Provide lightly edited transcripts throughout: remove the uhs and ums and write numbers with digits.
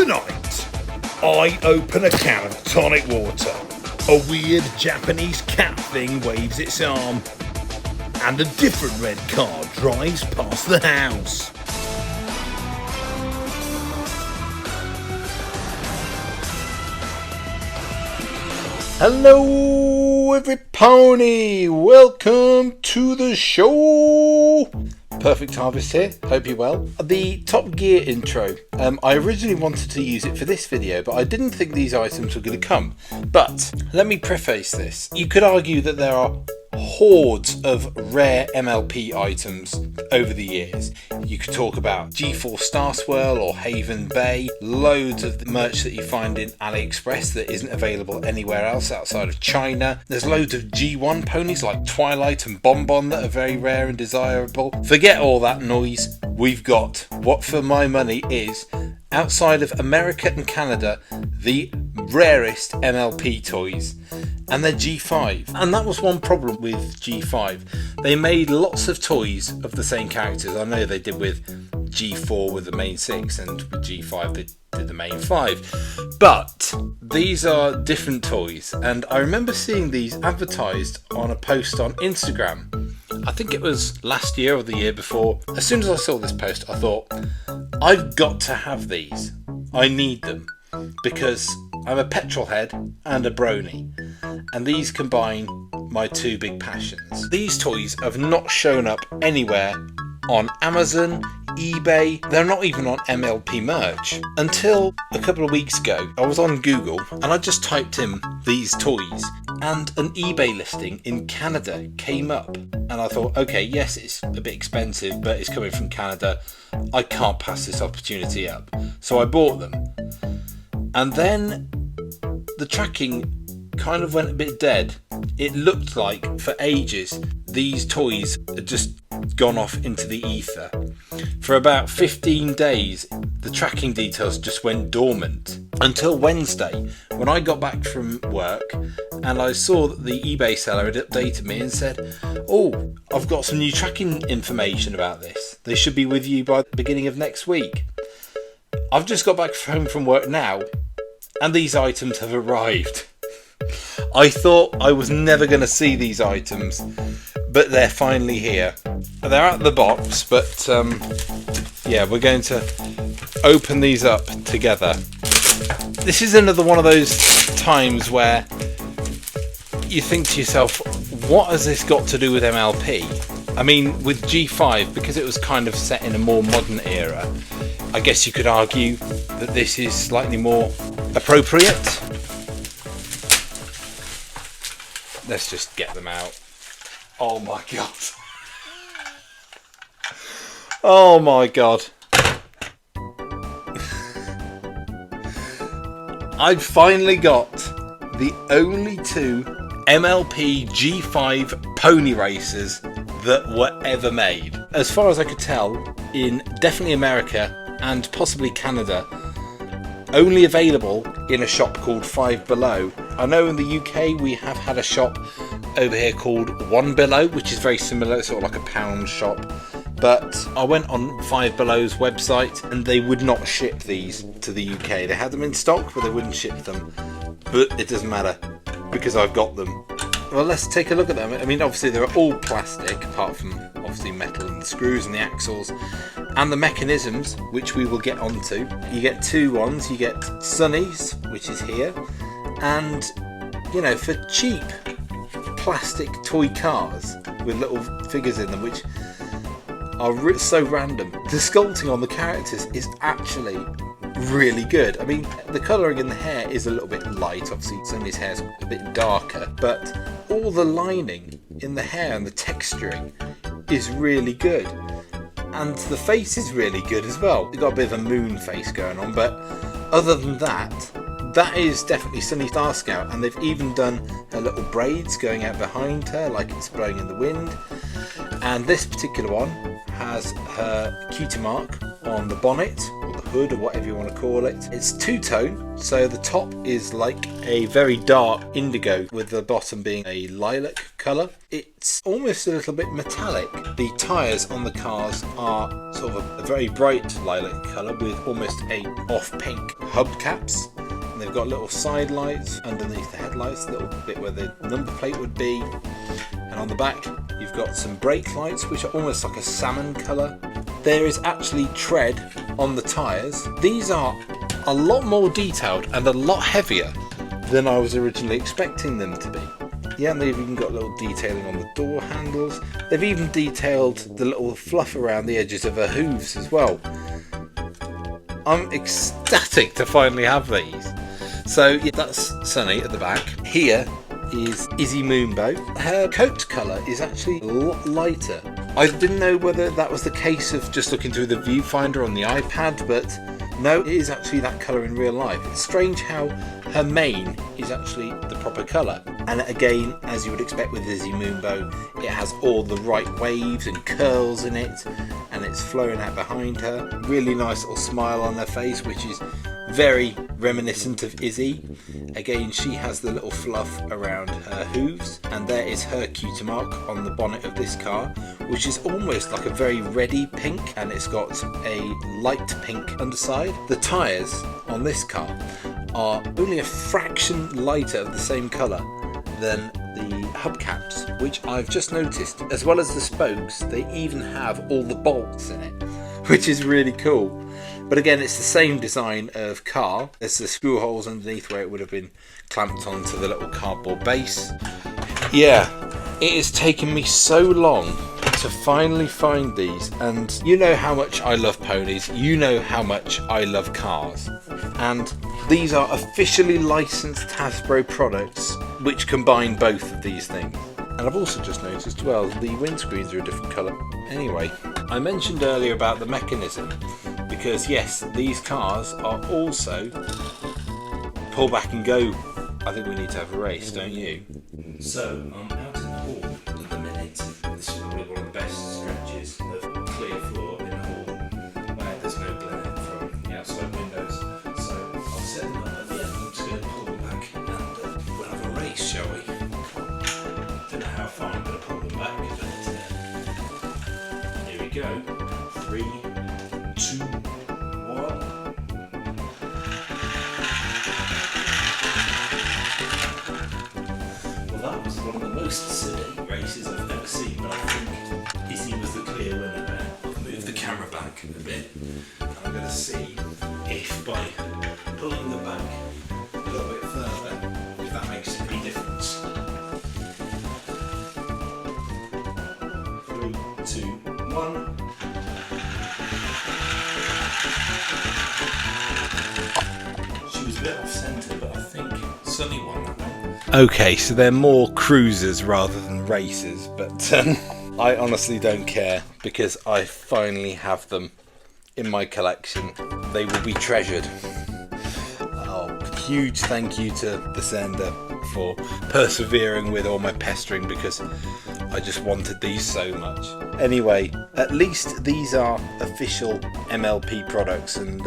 Tonight, I open a can of tonic water. A weird Japanese cat thing waves its arm. And a different red car drives past the house. Hello everypony, welcome to the show. Perfect Harvest here, hope you're well. The Top Gear intro, I originally wanted to use it for this video, but I didn't think these items were going to come. But let me preface this. You could argue that there are hordes of rare MLP items over the years. You could talk about G4 Star Swirl or Haven Bay, loads of the merch that you find in AliExpress that isn't available anywhere else outside of China. There's loads of G1 ponies like Twilight and Bonbon that are very rare and desirable. Forget all that noise. We've got what for my money is, outside of America and Canada, the rarest MLP toys, and they're G5. And that was one problem with G5. They made lots of toys of the same characters. I know they did with G4 with the main 6, and with G5 they did the main 5. But these are different toys, and I remember seeing these advertised on a post on Instagram. I think it was last year or the year before. As soon as I saw this post, I thought, I've got to have these. I need them because I'm a petrol head and a brony, and these combine my two big passions. These toys have not shown up anywhere on Amazon, eBay, they're not even on MLP merch. Until a couple of weeks ago, I was on Google and I just typed in these toys and an eBay listing in Canada came up. And I thought, okay, yes, it's a bit expensive, but it's coming from Canada. I can't pass this opportunity up. So I bought them. And then the tracking kind of went a bit dead. It looked like for ages these toys had just gone off into the ether. For about 15 days the tracking details just went dormant until Wednesday when I got back from work and I saw that the eBay seller had updated me and said, oh, I've got some new tracking information about this. They should be with you by the beginning of next week. I've just got back home from work now and these items have arrived. I thought I was never going to see these items, but they're finally here. They're out of the box, but yeah, we're going to open these up together. This is another one of those times where you think to yourself, what has this got to do with MLP? I mean, with G5, because it was kind of set in a more modern era, I guess you could argue that this is slightly more appropriate. Let's just get them out. Oh my god. Oh my god. I've finally got the only two MLP G5 pony racers that were ever made. As far as I could tell, in definitely America and possibly Canada, only available in a shop called Five Below. I know in the UK we have had a shop over here called One Below, which is very similar, sort of like a pound shop. But I went on Five Below's website and they would not ship these to the UK. They had them in stock, but they wouldn't ship them. But it doesn't matter because I've got them. Well, let's take a look at them. I mean, obviously they're all plastic, apart from obviously metal and the screws and the axles and the mechanisms, which we will get onto. You get two ones. You get Sunny's, which is here, and you know, for cheap plastic toy cars with little figures in them, which are so random. The sculpting on the characters is actually really good. I mean, the colouring in the hair is a little bit light, obviously Sunny's hair is a bit darker, but all the lining in the hair and the texturing is really good, and the face is really good as well. You've got a bit of a moon face going on, but other than that, that is definitely Sunny Star Scout, and they've even done her little braids going out behind her like it's blowing in the wind. And this particular one has her cutie mark on the bonnet or the hood or whatever you want to call it. It's two-tone, so the top is like a very dark indigo with the bottom being a lilac colour. It's almost a little bit metallic. The tyres on the cars are sort of a very bright lilac colour with almost a off-pink hubcaps. And they've got little side lights underneath the headlights, the little bit where the number plate would be. And on the back, you've got some brake lights, which are almost like a salmon colour. There is actually tread on the tyres. These are a lot more detailed and a lot heavier than I was originally expecting them to be. Yeah, and they've even got little detailing on the door handles. They've even detailed the little fluff around the edges of her hooves as well. I'm ecstatic to finally have these. So yeah, that's Sunny at the back. Here is Izzy Moonbow. Her coat colour is actually a lot lighter. I didn't know whether that was the case of just looking through the viewfinder on the iPad, but no, it is actually that colour in real life. It's strange how her mane is actually the proper colour. And again, as you would expect with Izzy Moonbow, it has all the right waves and curls in it, and it's flowing out behind her. Really nice little smile on her face, which is very reminiscent of Izzy. Again, she has the little fluff around her hooves, and there is her cutie mark on the bonnet of this car, which is almost like a very reddy pink, and it's got a light pink underside. The tyres on this car are only a fraction lighter of the same colour than the hubcaps, which I've just noticed. As well as the spokes, they even have all the bolts in it, which is really cool. But again, it's the same design of car. There's the screw holes underneath where it would have been clamped onto the little cardboard base. Yeah, it has taken me so long to finally find these, and you know how much I love ponies, you know how much I love cars, and these are officially licensed Hasbro products which combine both of these things. And I've also just noticed, well, the windscreens are a different colour. Anyway, I mentioned earlier about the mechanism, because yes, these cars are also pull back and go. I think we need to have a race, don't you? So, I'm out in the hall at the minute. This is probably one of the best stretches of clear floor in the hall, where there's no glare from the outside windows. So, I'll set them up at the end. I'm just going to pull them back and we'll have a race, shall we? Don't know how far I'm going to pull them back, but here we go. 3, 2, 1. That was one of the most sedate races I've ever seen, but I think Izzy was the clear winner there. I'll move the camera back a bit, and I'm going to see if by pulling the back a little bit further, if that makes any difference. 3, 2, 1. She was a bit off centre, but I think Sunny won that one. Okay, so they're more cruisers rather than races, but I honestly don't care because I finally have them in my collection. They will be treasured. Oh, huge thank you to the sender for persevering with all my pestering because I just wanted these so much. Anyway, at least these are official MLP products and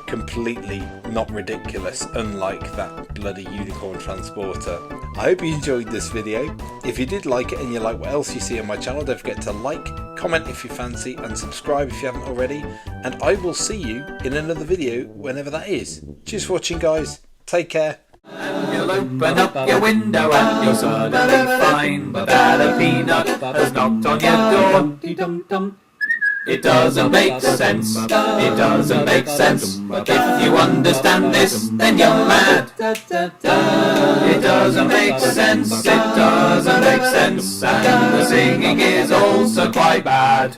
completely not ridiculous, unlike that bloody unicorn transporter. I hope you enjoyed this video. If you did like it and you like what else you see on my channel, don't forget to like, comment if you fancy, and subscribe if you haven't already. And I will see you in another video whenever that is. Cheers for watching, guys. Take care. And you'll open up your window and you'll suddenly find that a peanut has knocked on your door. It doesn't make sense, it doesn't make sense. If you understand this, then you're mad. It doesn't make sense, it doesn't make sense. And the singing is also quite bad.